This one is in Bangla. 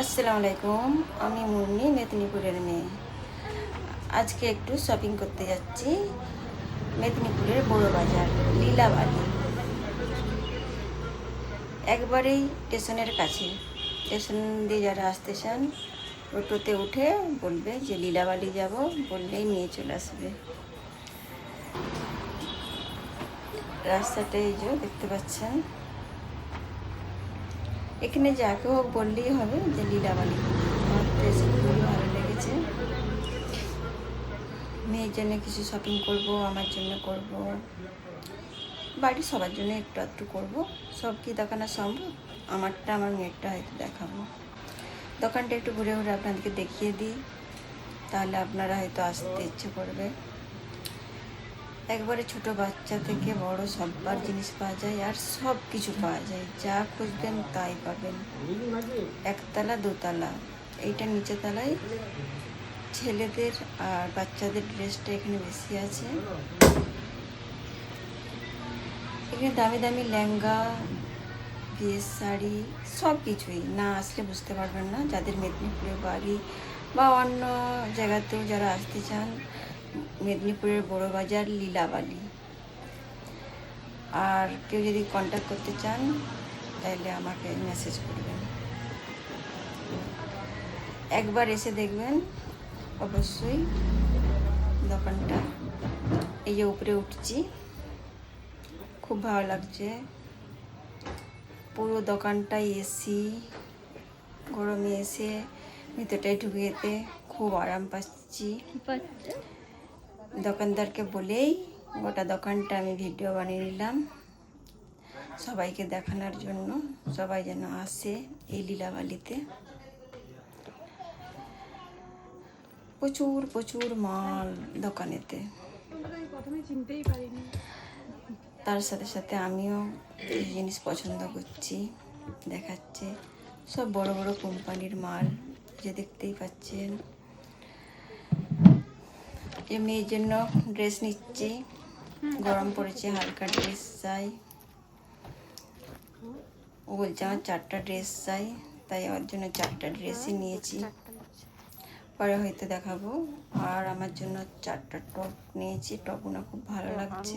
আসসালামু আলাইকুম। আমি মুন্নি, মেদিনীপুরের মেয়ে। আজকে একটু শপিং করতে যাচ্ছি মেদিনীপুরের বড় বাজার লীলাবালি। একবারেই স্টেশনের কাছে। স্টেশন দিয়ে যারা আসতে চান টোটোতে উঠে বলবে যে লীলাবালি যাব, বললেই নিয়ে চলে আসবে। রাস্তাটা এই যে দেখতে পাচ্ছেন। এখানে যাকে হোক বললেই হবে যে লীলাবালি। আমার তো এসে খুবই ভালো লেগেছে। মেয়ের জন্য কিছু শপিং করব, আমার জন্য করব, বাড়ির সবার জন্য একটু একটু করবো। সব কি দেখানো সম্ভব? আমারটা আমার মেয়েরটা হয়তো দেখাবো। দোকানটা একটু ঘুরে ঘুরে আপনাদেরকে দেখিয়ে দিই, তাহলে আপনারা হয়তো আসতে ইচ্ছে করবে। একবারে ছোট বাচ্চা থেকে বড় সবার জিনিস পাওয়া যায়, আর সব কিছু পাওয়া যায়, যা খুঁজবেন তাই পাবেন। একতলা দোতলা, এইটা নিচে তলায় ছেলেদের আর বাচ্চাদের ড্রেসটা এখানে বেশি আছে। এখানে দামি দামি লেহেঙ্গা, বিয়ের শাড়ি, সব কিছুই না আসলে বুঝতে পারবেন না। যাদের মেদিনীপুরে বাড়ি বা অন্য জায়গাতেও যারা আসতে চান, মেদিনীপুরের বড় বাজার লীলাবালি। আর কেউ যদি কন্ট্যাক্ট করতে চান তাহলে আমাকে মেসেজ করবেন। একবার এসে দেখবেন অবশ্যই দোকানটা। এই যে উপরে উঠছি, খুব ভালো লাগছে। পুরো দোকানটাই এসি, গরমে এসে ভিতরটায় ঢুকে যেতে খুব আরাম পাচ্ছি। দোকানদারকে বলেই গোটা দোকানটা আমি ভিডিও বানিয়ে নিলাম সবাইকে দেখানোর জন্য, সবাই যেন আসে এই লীলাবালিতে। প্রচুর প্রচুর মাল দোকানেতে। তার সাথে সাথে আমিও এই জিনিস পছন্দ করছি, দেখাচ্ছে। সব বড় বড় কোম্পানির মাল, যে দেখতেই পাচ্ছেন। যে মেয়ের জন্য ড্রেস নিচ্ছি, গরম পড়েছে, হালকা ড্রেস চাই। ও বলছে আমার 4টা ড্রেস চাই, তাই ওর জন্য 4টা ড্রেসই নিয়েছি, পরে হয়তো দেখাবো। আর আমার জন্য 4টা টপ নিয়েছি, টপগুলো খুব ভালো লাগছে।